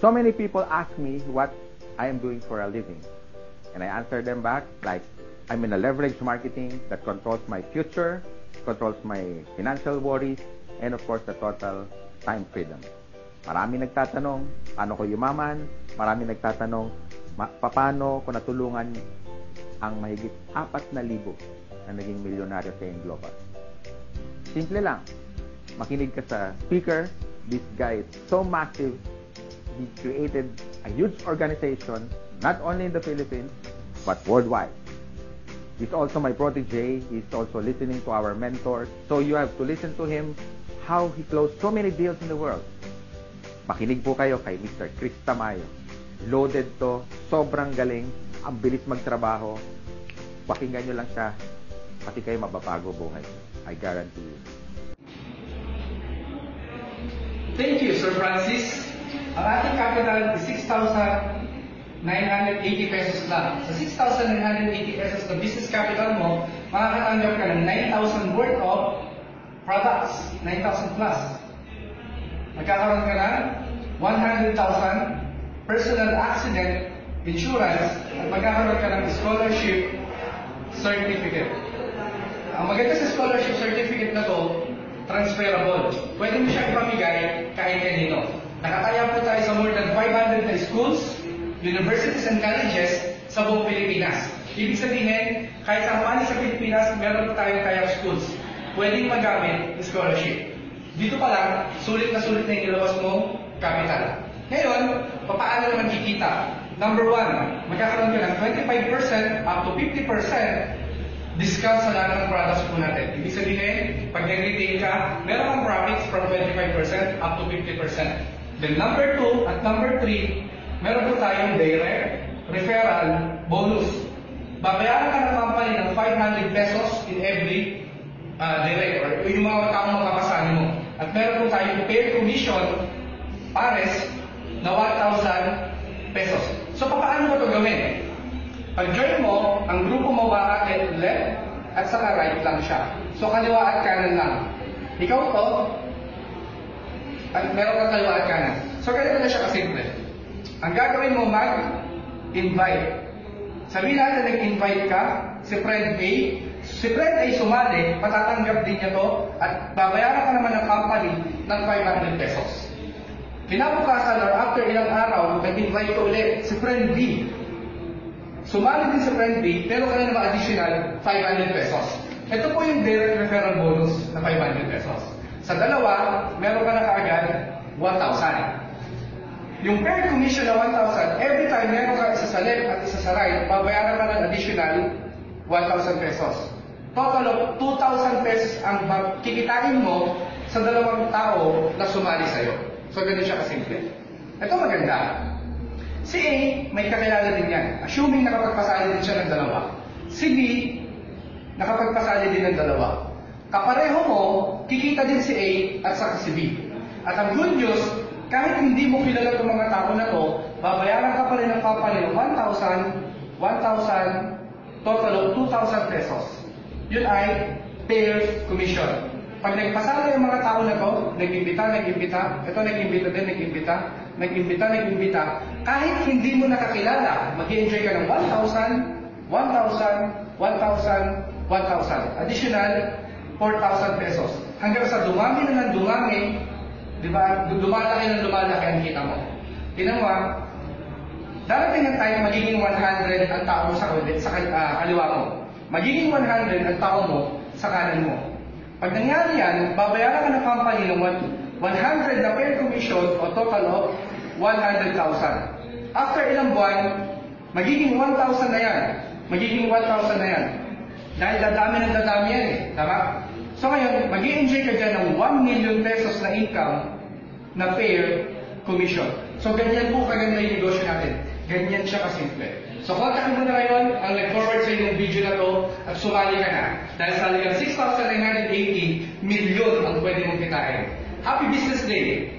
So many people ask me what I am doing for a living. And I answer them back like, I'm in a leverage marketing that controls my future, controls my financial worries, and of course, the total time freedom. Marami nagtatanong, paano ko yumaman? Marami nagtatanong, paano ko natulungan ang mahigit 4,000 na naging milyonaryo sa Global. Simple lang. Makinig ka sa speaker. This guy is so massive. He created a huge organization, not only in the Philippines, but worldwide. He's also my protege. He's also listening to our mentors. So you have to listen to him, how he closed so many deals in the world. Makinig po kayo kay Mr. Chris Tamayo. Loaded to, sobrang galing, ang bilis magtrabaho. Pakinggan nyo lang siya, pati kayo mababago buhay. I guarantee you. Thank you, Sir Francis. Ang ating capital is 6,980 pesos lang. Sa 6,980 pesos na business capital mo, makakatanggap ka ng 9,000 worth of products, 9,000 plus. Magkakaroon ka ng 100,000 personal accident insurance at magkakaroon ka ng scholarship certificate. Ang maganda sa scholarship certificate na to, transferable. Pwede mo siya ipamigay kahit kanino. Nakataya po tayo sa more than 500 na schools, universities and colleges sa buong Pilipinas. Ibig sabihin, kahit saan man sa Pilipinas, meron po tayong kayak schools. Pwedeng magamit ng scholarship. Dito pa lang, sulit na yung ilabas mong capital. Ngayon, paano naman kikita? Number 1, magkakaroon ka ng 25% up to 50% discount sa lahat ng products po natin. Ibig sabihin, pag nag-retail ka, meron kang profits from 25% up to 50%. Then number 2 at number 3, meron po tayong direct referral bonus. Babayaran ka ng company ng 500 pesos in every direct or yung mga taong makapasali mo. At meron po tayong paid commission pares na 1,000 pesos. So, paano mo ito gawin? Pag-join mo, ang grupo mo makakit left at saka right lang siya. So, kaliwa at kanan lang. Ikaw to, at meron kang kaliwa at kanan. So, ganito na siya kasimple. Ang gagawin mo, mag-invite. Sabihin natin nag-invite ka, si friend A. Si friend A sumali, patatanggap din niya to, at babayaran ka naman ng company ng 500 pesos. Kinabukasan or after ilang araw, nag-invite ko ulit si friend B. Sumali din si friend B, pero kaya naman additional 500 pesos. Ito po yung direct referral bonus na 500 pesos. Sa dalawa, meron ka na kaagad 1,000. Yung paid commission na 1,000, every time meron ka isa sa left at isa sa right, babayaran ka ng additional 1,000 pesos. Total of 2,000 pesos ang kikitain mo sa dalawang tao na sumali sa'yo. So, ganun siya kasimple. Ito maganda. Si A, may kakilala din yan. Assuming nakapagpasali din siya ng dalawa. Si B, nakapagpasali din ng dalawa. Kapareho mo, kikita din si A at saka si B. At ang good news, kahit hindi mo kilala itong mga tao na to, babayaran ka pa rin ng company ng 1,000, 1,000, total of 2,000 pesos. Yun ay paid commission. Pag nagpasala yung mga tao na to, nag-imbita, ito nag-imbita, kahit hindi mo nakakilala, mag-i-enjoy ka ng 1,000, 1,000, 1,000, 1,000. Additional 4,000 pesos. Hanggang sa dumami na ng dumami, di ba? Lumalaki ang kita mo. Tingnan mo, darating ang time, magiging 100 ang tao mo sa kaliwa mo. Magiging 100 ang tao mo sa kanan mo. Pag nangyari yan, babayaran ka ng company ng 100 na paid commission o total of 100,000. After ilang buwan, magiging 1,000 na yan. Dahil dadami yan eh. Tama? So ngayon, mag-i-enjoy ka dyan ng 1 million pesos na income na paid commission. So ganyan po kaganda yung negosyo natin. Ganyan siya kasimple. So kontakin mo na ngayon ang nag-forward sa inyong video na to at sumali ka na. Dahil sa halagang 6,980 million ang pwede mong kitain. Happy Business Day!